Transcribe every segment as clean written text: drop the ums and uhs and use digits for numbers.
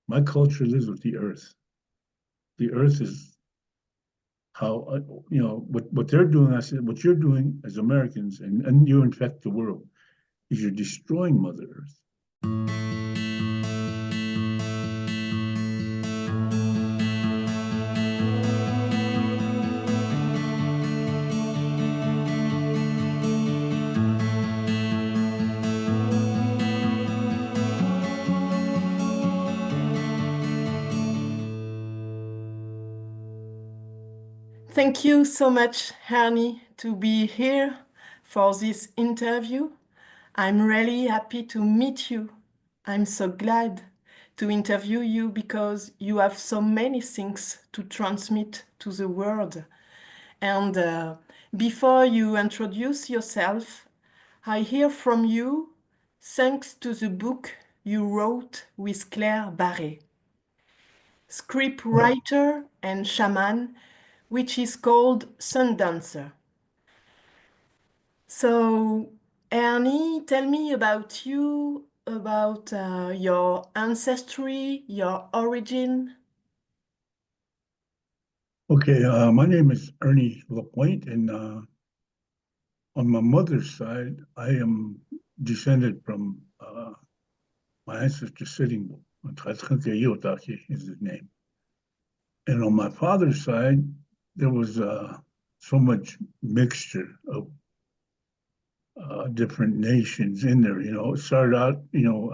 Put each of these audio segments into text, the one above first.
my culture lives with the earth. The earth is how, what they're doing, I said, what you're doing as Americans, and you infect the world, is you're destroying Mother Earth. Thank you so much, Ernie, to be here for this interview. I'm really happy to meet you. I'm so glad to interview you because you have so many things to transmit to the world. And before you introduce yourself, I hear from you thanks to the book you wrote with Claire Barré, script writer and shaman, which is called Sundancer. So, Ernie, tell me about you, about your ancestry, your origin. Okay, my name is Ernie LaPointe, and on my mother's side, I am descended from my ancestor Sitting Bull. Is his name. And on my father's side, there was so much mixture of different nations in there. It started out,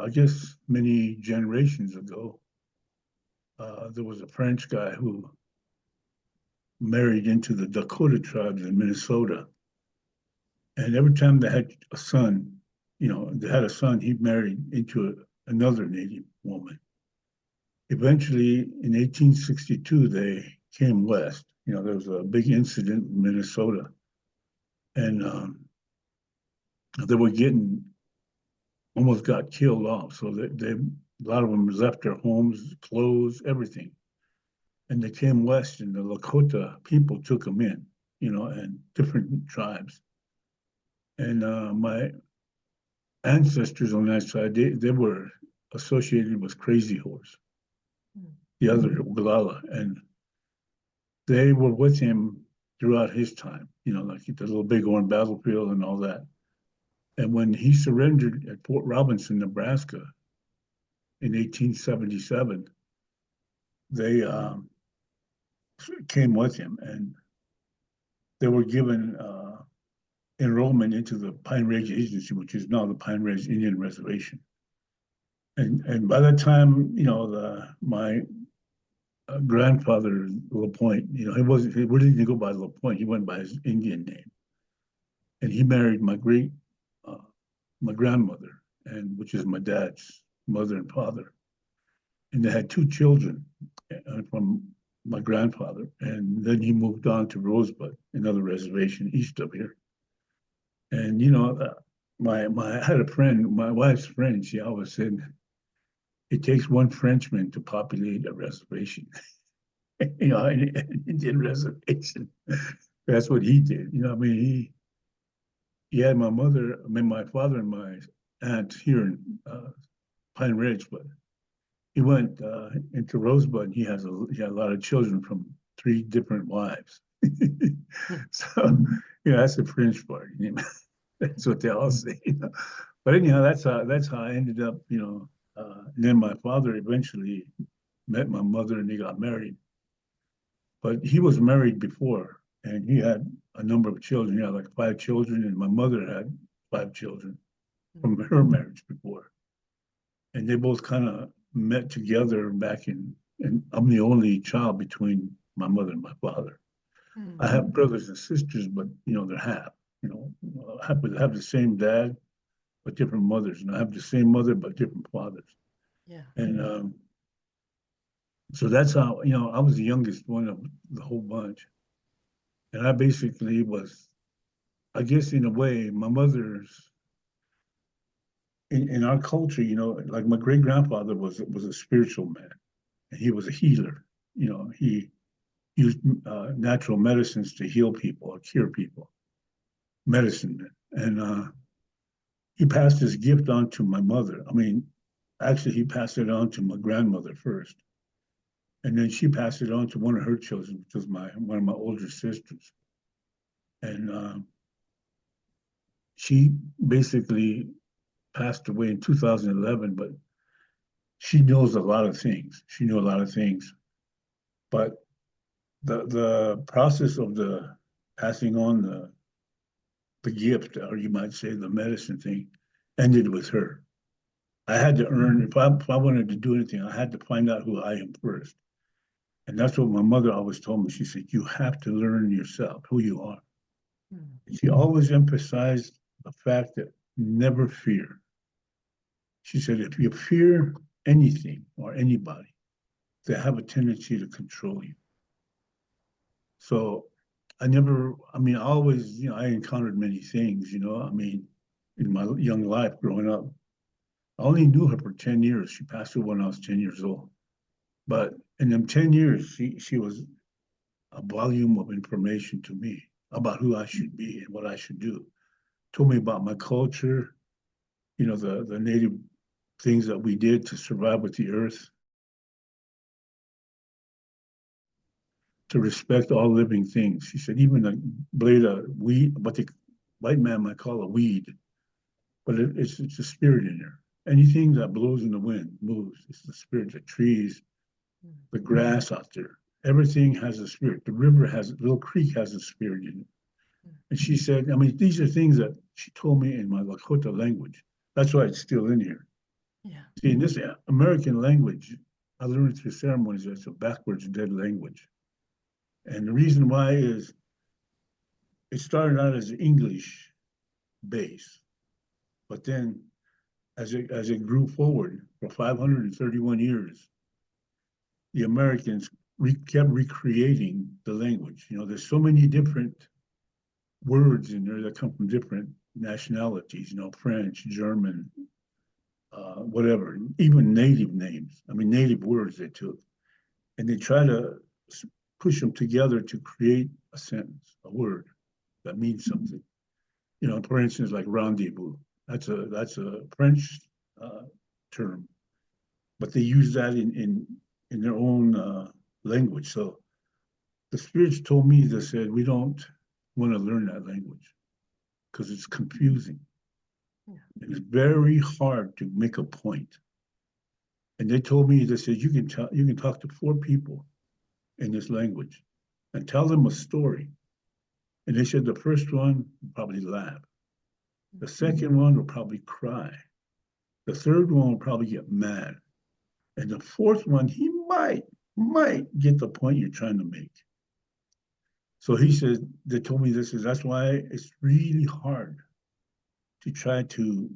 I guess many generations ago, there was a French guy who married into the Dakota tribes in Minnesota. And every time they had a son, they had a son, he married into another Native woman. Eventually, in 1862, they came west. There was a big incident in Minnesota, and they were almost got killed off. So a lot of them left their homes, clothes, everything, and they came west, and the Lakota people took them in, and different tribes. And my ancestors on that side, they were associated with Crazy Horse, the other Oglala, and they were with him throughout his time, like the little Bighorn battlefield and all that. And when he surrendered at Fort Robinson, Nebraska in 1877, they came with him, and they were given enrollment into the Pine Ridge Agency, which is now the Pine Ridge Indian Reservation. And by that time, my grandfather LaPointe, he really didn't go by LaPointe. He went by his Indian name, and he married my grandmother, and which is my dad's mother and father, and they had two children from my grandfather, and then he moved on to Rosebud, another reservation east of here. And I had a friend, my wife's friend. She always said, "It takes one Frenchman to populate a reservation." An Indian reservation. That's what he did. He had my father and my aunt here in Pine Ridge, but he went into Rosebud, and he had a lot of children from 3 different wives. So, that's the French part. That's what they all say. But anyhow, that's how I ended up. And then my father eventually met my mother, and they got married. But he was married before, and he had a number of children. He had like 5 children, and my mother had 5 children from her marriage before. And they both kind of met together back and I'm the only child between my mother and my father. I have brothers and sisters, but they're half. I have the same dad, but different mothers, and I have the same mother but different fathers. Yeah. And so that's how I was the youngest one of the whole bunch, and I basically was, I guess in a way, my mother's. In our culture, like my great grandfather was a spiritual man, and he was a healer. He used natural medicines to heal people or cure people, medicine. And he passed his gift on to my mother. I mean, Actually, he passed it on to my grandmother first. And then she passed it on to one of her children, which was one of my older sisters. And she basically passed away in 2011, but she knows a lot of things. She knew a lot of things. But the process of the passing on the gift, or you might say the medicine thing, ended with her. I had to earn, if I wanted to do anything, I had to find out who I am first. And that's what my mother always told me. She said, you have to learn yourself, who you are. She always emphasized the fact that never fear. She said, if you fear anything or anybody, they have a tendency to control you. So I always, I encountered many things, in my young life growing up. I only knew her for 10 years. She passed away when I was 10 years old. But in them 10 years, she was a volume of information to me about who I should be and what I should do. Told me about my culture, the native things that we did to survive with the earth, to respect all living things. She said, even a blade of weed, what the white man might call a weed, but it's a spirit in there. Anything that blows in the wind moves. It's the spirit, the trees, the grass out there. Everything has a spirit. The little creek has a spirit in it. And she said, these are things that she told me in my Lakota language. That's why it's still in here. Yeah. See, in this American language, I learned through ceremonies that it's a backwards dead language. And the reason why is it started out as English base, but then as it grew forward for 531 years, the Americans kept recreating the language. There's so many different words in there that come from different nationalities, French, German, whatever, even native names. Native words they took. And they try to push them together to create a sentence, a word that means something. For instance, like rendezvous. That's a French term, but they use that in their own language. So the spirits told me, they said, we don't want to learn that language because it's confusing. Yeah. It's very hard to make a point. And they told me, they said, you can talk to 4 people in this language and tell them a story. And they said the first one will probably laugh. The second one will probably cry. The third one will probably get mad. And the fourth one, he might get the point you're trying to make. So he said, they told me that's why it's really hard to try to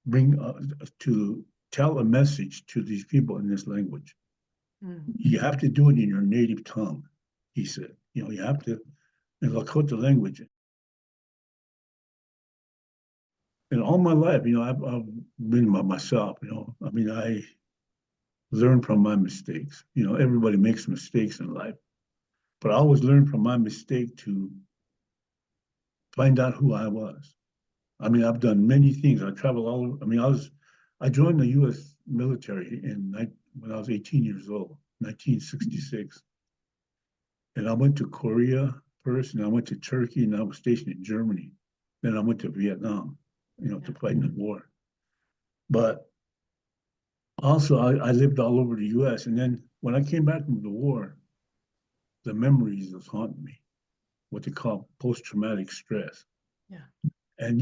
bring, to tell a message to these people in this language. You have to do it in your native tongue, he said. You have to, in Lakota language. And all my life, I've been by myself, I learned from my mistakes. Everybody makes mistakes in life. But I always learned from my mistake to find out who I was. I've done many things. I traveled all over. I joined the U.S. military when I was 18 years old, 1966. And I went to Korea first, and I went to Turkey, and I was stationed in Germany. Then I went to Vietnam, to fight in the war. But also, I lived all over the U.S. And then when I came back from the war, the memories was haunting me, what they call post-traumatic stress. Yeah. And,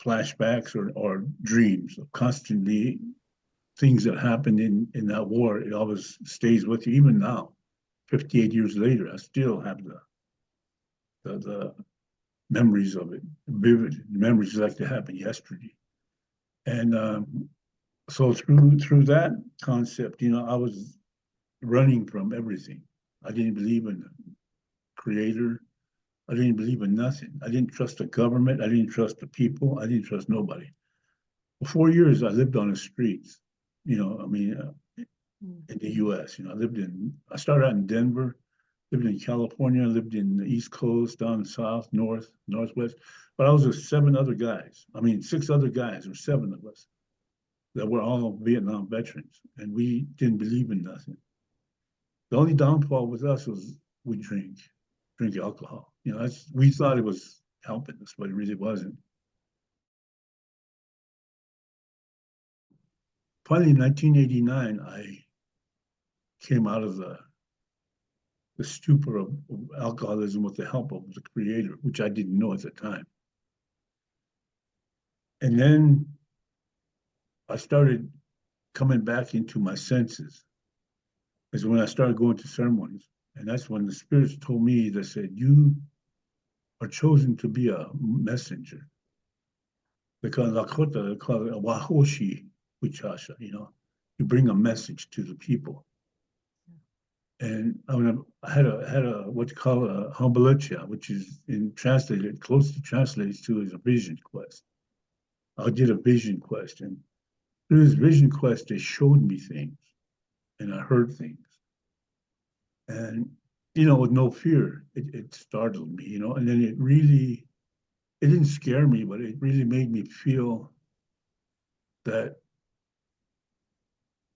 flashbacks or dreams of constantly things that happened in that war. It always stays with you. Even now, 58 years later, I still have the memories of it, vivid memories like they happened yesterday. And so through that concept, I was running from everything. I didn't believe in the creator. I didn't believe in nothing. I didn't trust the government. I didn't trust the people. I didn't trust nobody. For 4 years, I lived on the streets, in the U.S. I started out in Denver, lived in California, lived in the East Coast, down south, north, northwest. But I was with 6 other guys, or 7 of us. that were all Vietnam veterans, and we didn't believe in nothing. The only downfall with us was we drink alcohol. You know, we thought it was helping us, but it really wasn't. Finally, in 1989, I came out of the stupor of alcoholism with the help of the Creator, which I didn't know at the time. And then I started coming back into my senses. Is when I started going to ceremonies. And that's when the spirits told me, they said, you are chosen to be a messenger. Because Lakota, they call it a wahoshi uchasha, you know, you bring a message to the people. And I had a what you call a hambalecha, which is closely translated to as a vision quest. I did a vision quest, and through this vision quest, they showed me things, and I heard things. And, you know, with no fear, it startled me, you know, and then it didn't scare me, but it really made me feel that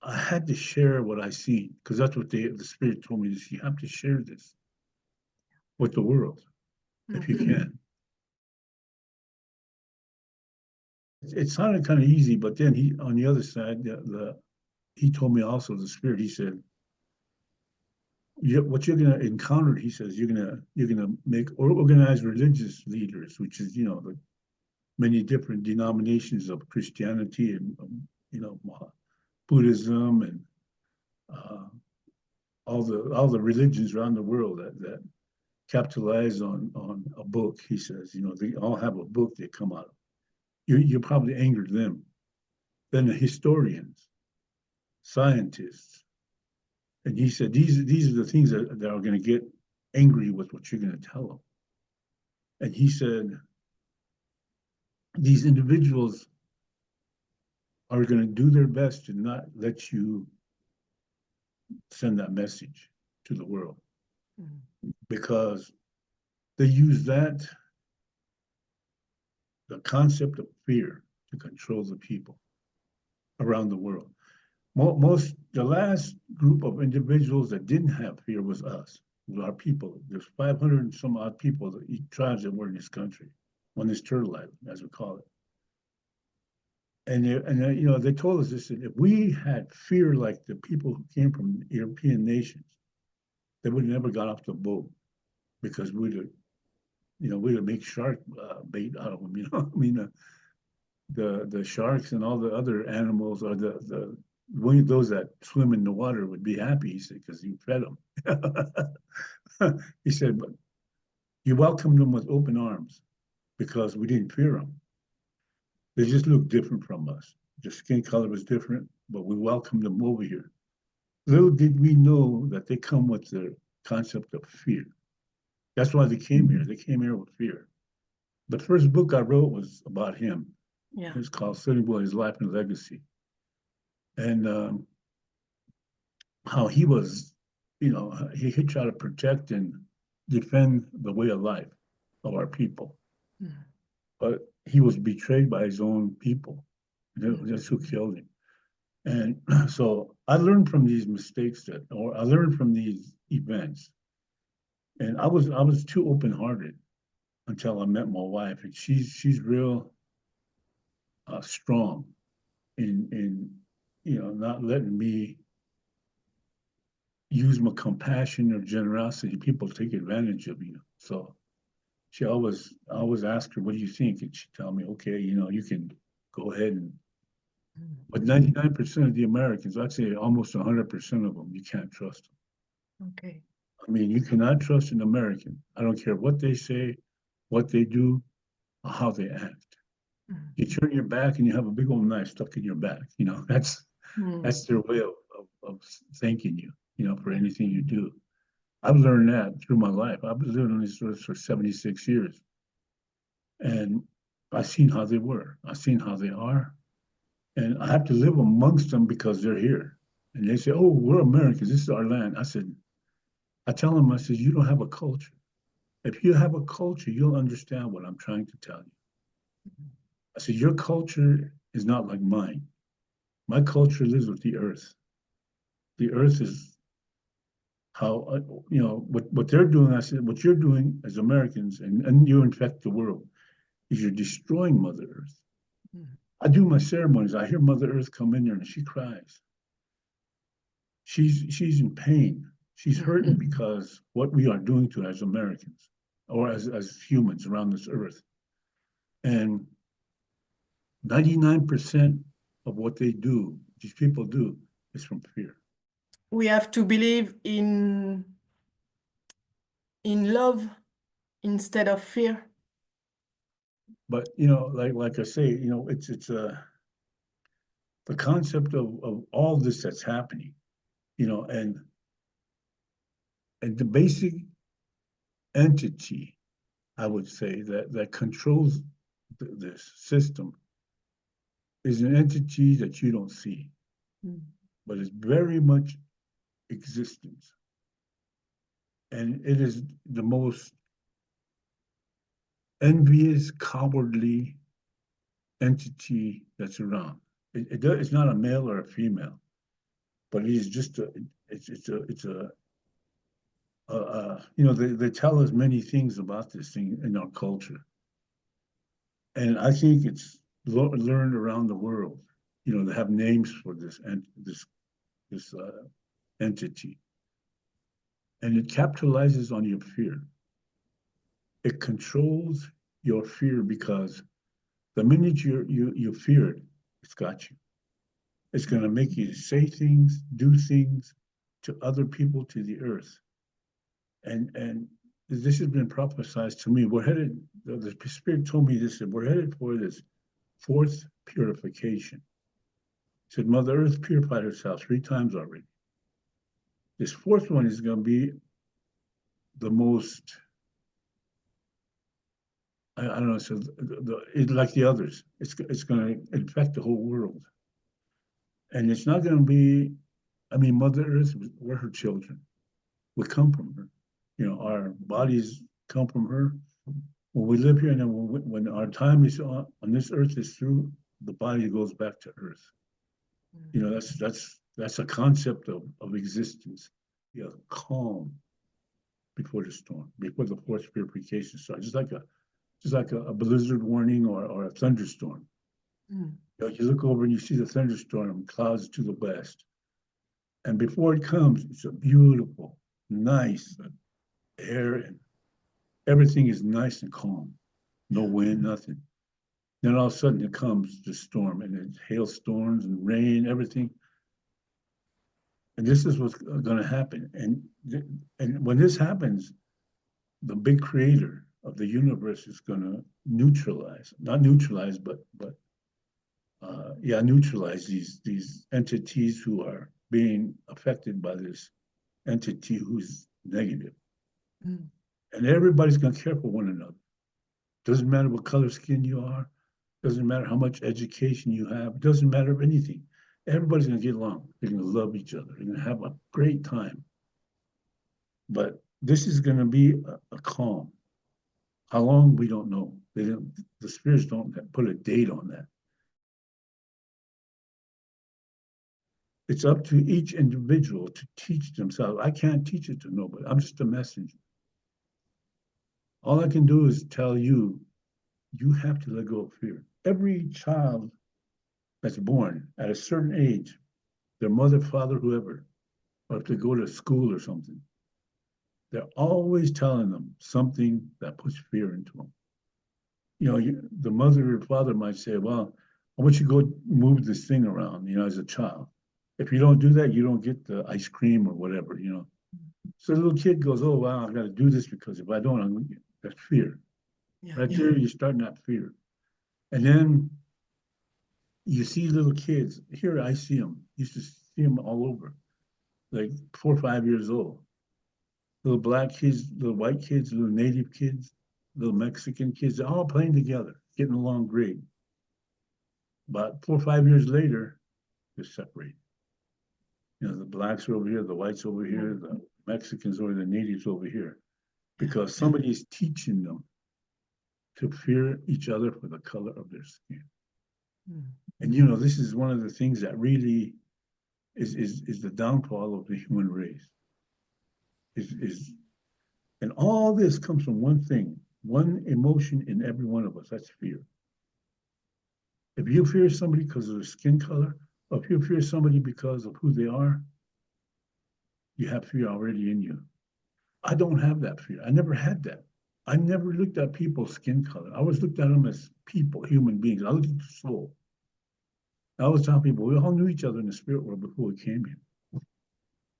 I had to share what I seen, because that's what the Spirit told me, is you have to share this with the world, if you can. It sounded kind of easy, but then on the other side, he told me also, the Spirit, he said, what you're going to encounter, he says, you're going to make organized religious leaders, which is, you know, the many different denominations of Christianity and, you know, Buddhism and all the religions around the world that capitalize on a book. He says, you know, they all have a book they come out of. You probably angered them. Then the historians, scientists, and he said these are the things that are going to get angry with what you're going to tell them. And he said these individuals are going to do their best to not let you send that message to the world, because they use the concept of fear to control the people around the world. The last group of individuals that didn't have fear was us, was our people. There's 500 and some odd people, tribes that were in this country, on this turtle island, as we call it. And you know, they told us this, that if we had fear like the people who came from European nations, they would have never got off the boat, because we'd have make shark bait out of them. You know, I mean, the sharks and all the other animals, or those that swim in the water would be happy, he said, because you fed them. He said, but you welcomed them with open arms, because we didn't fear them. They just looked different from us. Their skin color was different, but we welcomed them over here. Little did we know that they come with the concept of fear. That's why they came here. They came here with fear. The first book I wrote was about him. Yeah. It's called Sitting Boy, His Life and Legacy. And how he was, you know, he tried to protect and defend the way of life of our people. Mm. But he was betrayed by his own people. That's who killed him. And so I learned from these mistakes I learned from these events. And I was too open-hearted until I met my wife, and she's real strong in you know, not letting me use my compassion or generosity. People take advantage of you. So I always ask her, what do you think? And she tell me, okay, you know, you can go ahead and, but 99% of the Americans, I'd say almost 100% of them, you can't trust them. Okay. I mean, you cannot trust an American. I don't care what they say, what they do, or how they act. Mm-hmm. You turn your back and you have a big old knife stuck in your back. You know, that's their way of thanking you, you know, for anything you do. I've learned that through my life. I've been living on this earth for 76 years. And I've seen how they were. I've seen how they are. And I have to live amongst them because they're here. And they say, oh, we're Americans. This is our land. I tell them, I said, you don't have a culture. If you have a culture, you'll understand what I'm trying to tell you. I said, your culture is not like mine. My culture lives with the earth. The earth is how, what they're doing, I said, what you're doing as Americans, and you infect the world, is you're destroying Mother Earth. Mm-hmm. I do my ceremonies. I hear Mother Earth come in there and she cries. She's in pain. She's hurting because what we are doing to her as Americans or as humans around this earth. And 99% of what they do, these people do, is from fear. We have to believe in love instead of fear. But like I say, it's the concept of all this that's happening, and the basic entity, I would say, that controls this system is an entity that you don't see, but it's very much existence. And it is the most envious, cowardly entity that's around. It's not a male or a female, but it is just they tell us many things about this thing in our culture. And I think it's learned around the world, they have names for this entity. And it capitalizes on your fear. It controls your fear because the minute you fear it, it's got you. It's going to make you say things, do things to other people, to the earth. And this has been prophesied to me. We're headed, the Spirit told me this, that we're headed for this fourth purification. He said, Mother Earth purified herself 3 times already. This fourth one is going to be the most, I don't know, so like the others, it's going to infect the whole world. And it's not going to be, Mother Earth, we're her children. We come from her. Our bodies come from her. When we live here, and then when our time is on this earth is through, the body goes back to earth. That's a concept of existence. Calm before the storm, before the fourth purification starts. Just like a blizzard warning or a thunderstorm. You look over and you see the thunderstorm clouds to the west, and before it comes, it's a beautiful, nice air, and everything is nice and calm. No wind, nothing. Then all of a sudden it comes the storm, and it's hailstorms and rain, everything. And this is what's going to happen. And when this happens, the big creator of the universe is going to neutralize these entities who are being affected by this entity who's negative. And everybody's going to care for one another. Doesn't matter what color skin you are. Doesn't matter how much education you have. Doesn't matter anything. Everybody's going to get along. They're going to love each other. They're going to have a great time. But this is going to be a calm. How long, we don't know. The spirits don't put a date on that. It's up to each individual to teach themselves. I can't teach it to nobody. I'm just a messenger. All I can do is tell you, you have to let go of fear. Every child that's born at a certain age, their mother, father, whoever, or if they go to school or something, they're always telling them something that puts fear into them. The mother or father might say, well, I want you to go move this thing around, as a child. If you don't do that, you don't get the ice cream or whatever, So the little kid goes, oh, wow, I got to do this because if I don't, I'm going to get that fear. There, you're starting that fear. And then you see little kids. Here, I see them. Used to see them all over, like 4 or 5 years old. Little black kids, little white kids, little native kids, little Mexican kids, they're all playing together, getting along great. About 4 or 5 years later, they're separated. The blacks are over here, the whites over here, the Mexicans over, the natives over here, because somebody's teaching them to fear each other for the color of their skin. And you know, this is one of the things that really is the downfall of the human race. And all this comes from one thing, one emotion in every one of us, that's fear. If you fear somebody because of their skin color, or if you fear somebody because of who they are, you have fear already in you. I don't have that fear. I never had that. I never looked at people's skin color. I always looked at them as people, human beings. I looked at the soul. I always tell people, we all knew each other in the spirit world before we came here.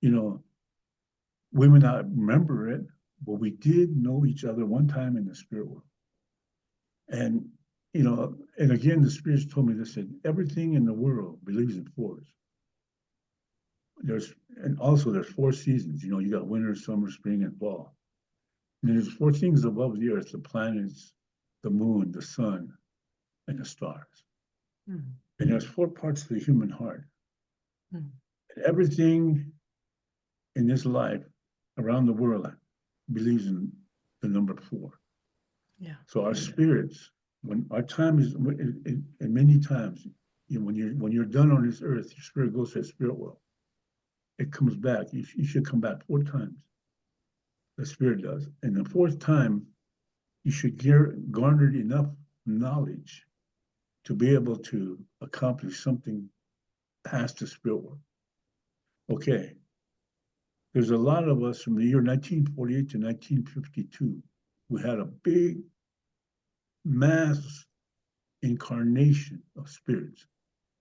You know, we may not remember it, but we did know each other one time in the spirit world. And, you know, and again, the spirits told me this, said, everything in the world believes in fours. And also there's 4 seasons, you know, you got winter, summer, spring, and fall. And there's 4 things above the earth, the planets, the moon, the sun, and the stars. And there's 4 parts of the human heart. And everything in this life around the world believes in the number 4. Yeah. So our spirits, when our time is, and many times, you know, when you're done on this earth, your spirit goes to the spirit world. It comes back. You should come back 4 times. The spirit does. And the 4th time, you should garner enough knowledge to be able to accomplish something past the spirit world. Okay. There's a lot of us from the year 1948 to 1952 who had a big mass incarnation of spirits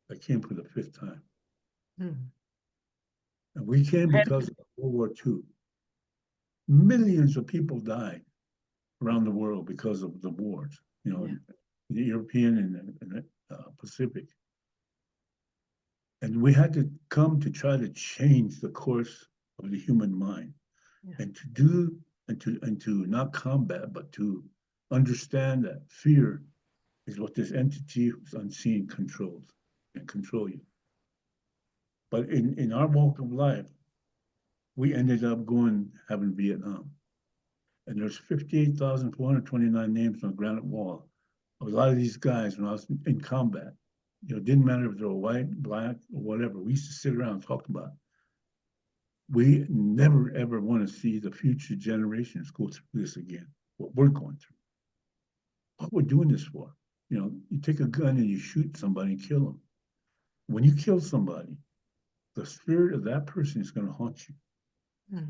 that came for the 5th time. And we came because of World War II. Millions of people died around the world because of the wars, you know, the European and the Pacific. And we had to come to try to change the course of the human mind, and to do and to not combat, but to understand that fear is what this entity who's unseen controls and control you. But in our walk of life, we ended up having Vietnam. And there's 58,429 names on a granite wall of a lot of these guys when I was in combat. You know, it didn't matter if they were white, black, or whatever. We used to sit around and talk about it. We never, ever want to see the future generations go through this again, what we're going through. What we're doing this for. You know, you take a gun and you shoot somebody and kill them. When you kill somebody, the spirit of that person is going to haunt you.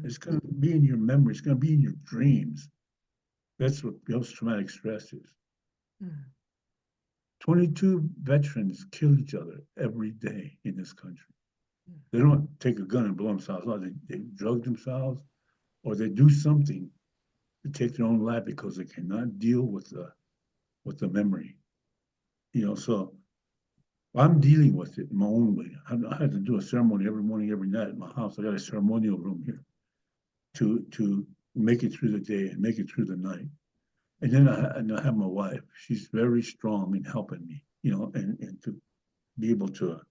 It's going to be in your memory. It's going to be in your dreams. That's what post-traumatic stress is. 22 veterans kill each other every day in this country. They don't take a gun and blow themselves out. They drug themselves, or they do something to take their own life because they cannot deal with the memory. You know, so I'm dealing with it in my own way. I had to do a ceremony every morning, every night at my house. I got a ceremonial room here to make it through the day and make it through the night. And then I have my wife. She's very strong in helping me, you know, and to be able to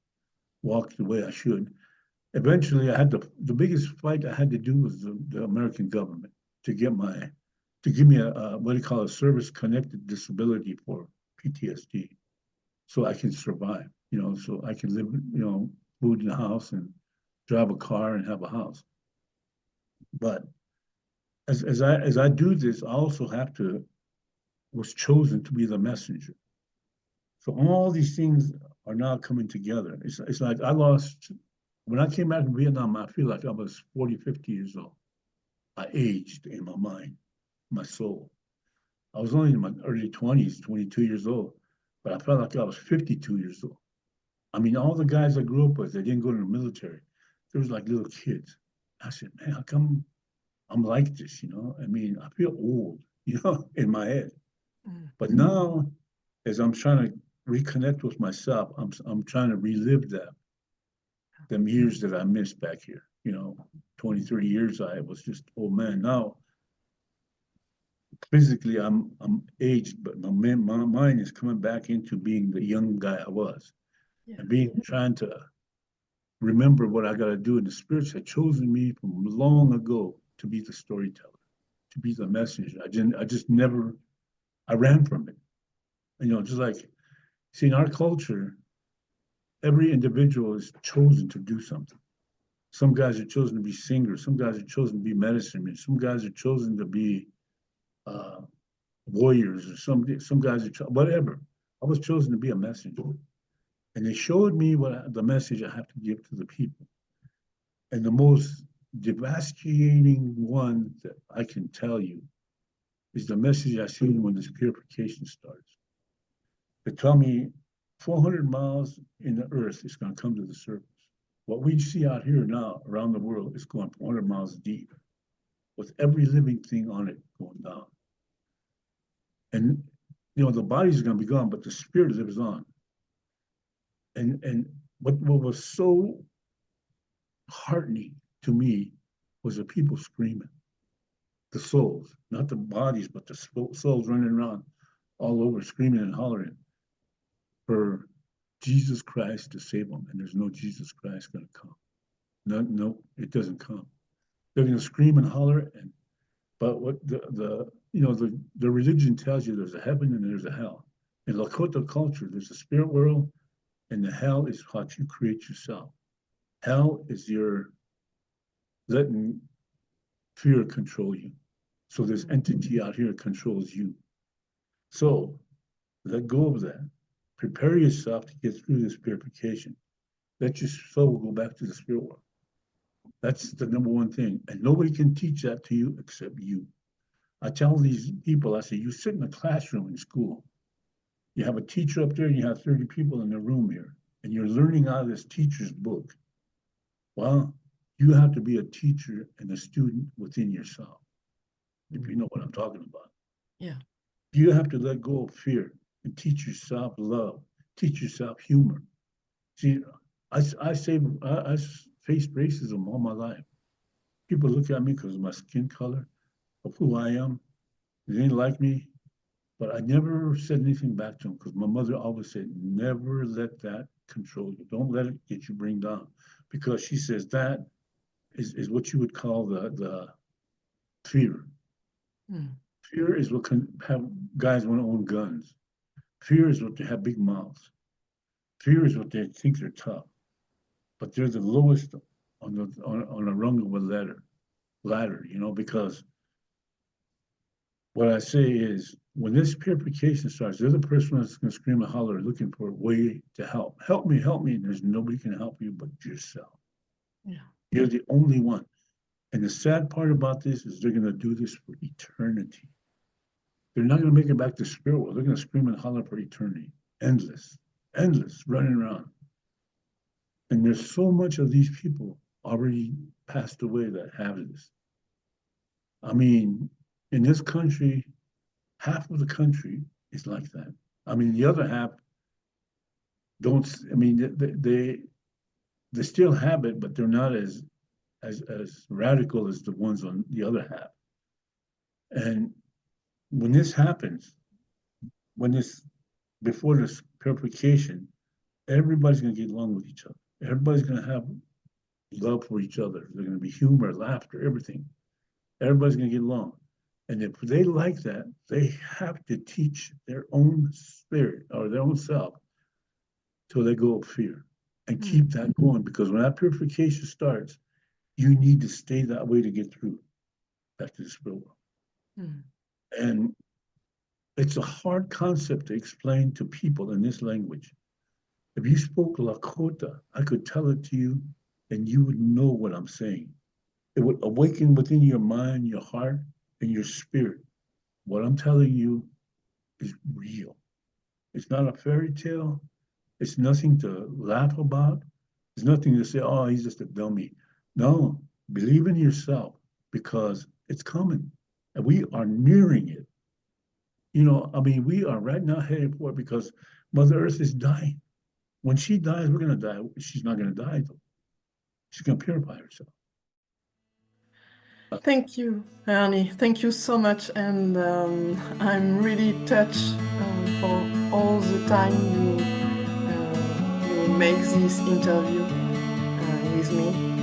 walk the way I should. Eventually, I had the biggest fight I had to do with the American government to give me a what do you call a service-connected disability for PTSD, so I can survive, you know, so I can live, you know, food in the house and drive a car and have a house. But as I do this, I also was chosen to be the messenger. So all these things are now coming together. It's like when I came back from Vietnam, I feel like I was 40, 50 years old. I aged in my mind, my soul. I was only in my early 20s, 22 years old, but I felt like I was 52 years old. I mean, all the guys I grew up with, they didn't go to the military. They was like little kids. I said, man, how come I'm like this, you know? I mean, I feel old, you know, in my head. But now, as I'm trying to reconnect with myself, I'm trying to relive them years that I missed back here. You know, 20, 30 years I was just old man. Now, physically I'm aged, but my mind is coming back into being the young guy I was, and trying to remember what I got to do. And the spirits had chosen me from long ago to be the storyteller, to be the messenger. I just never. I ran from it. You know, just like See, in our culture, every individual is chosen to do something. Some guys are chosen to be singers. Some guys are chosen to be medicine men. Some guys are chosen to be warriors, or some guys are whatever. I was chosen to be a messenger, and they showed me the message I have to give to the people. And the most devastating one that I can tell you is the message I see when this purification starts. They tell me 400 miles in the earth is going to come to the surface. What we see out here now around the world is going 400 miles deep, with every living thing on it going down. And, you know, the body's going to be gone, but the spirit lives on. And what was so heartening to me was the people screaming. The souls, not the bodies, but the souls running around all over, screaming and hollering for Jesus Christ to save them. And there's no Jesus Christ going to come. No, it doesn't come. They're going to scream and holler, but what the religion tells you, there's a heaven and there's a hell. In Lakota culture, there's a spirit world, and the hell is what you create yourself. Hell is your letting fear control you. So this entity out here controls you. So let go of that. Prepare yourself to get through this purification. Let your soul go back to the spirit world. That's the number one thing. And nobody can teach that to you except you. I tell these people, I say, you sit in a classroom in school. You have a teacher up there and you have 30 people in the room here, and you're learning out of this teacher's book. Well, you have to be a teacher and a student within yourself, if you know what I'm talking about. Yeah. You have to let go of fear and teach yourself love, teach yourself humor. See, I faced racism all my life. People look at me because of my skin color, of who I am. They didn't like me, but I never said anything back to them because my mother always said, never let that control you. Don't let it get you bring down, because she says that is what you would call the fear. Fear is what can have guys want to own guns. Fear is what they have big mouths. Fear is what they think they're tough, but they're the lowest on a rung of a ladder, you know, because what I say is when this purification starts, the other person that's going to scream and holler looking for a way to help. Help me, and there's nobody can help you but yourself. Yeah. You're the only one. And the sad part about this is they're going to do this for eternity. They're not going to make it back to spirit world. They're going to scream and holler for eternity. Endless, running around. And there's so much of these people already passed away that have this. I mean, in this country, half of the country is like that. I mean, the other half don't, I mean, they still have it, but they're not as radical as the ones on the other half. And when this happens, before this purification, everybody's going to get along with each other. Everybody's going to have love for each other. There's going to be humor, laughter, everything. Everybody's going to get along. And if they like that, they have to teach their own spirit or their own self till they go of fear and keep that going. Because when that purification starts, you need to stay that way to get through back to the spirit world. And it's a hard concept to explain to people in this language. If you spoke Lakota, I could tell it to you and you would know what I'm saying. It would awaken within your mind, your heart, and your spirit. What I'm telling you is real. It's not a fairy tale. It's nothing to laugh about. It's nothing to say, oh, he's just a dummy. No, believe in yourself because it's coming and we are nearing it. You know, I mean, we are right now headed for it because Mother Earth is dying. When she dies, we're going to die. She's not going to die, though. She's going to purify herself. Thank you, Ernie. Thank you so much. And I'm really touched for all the time you make this interview with me.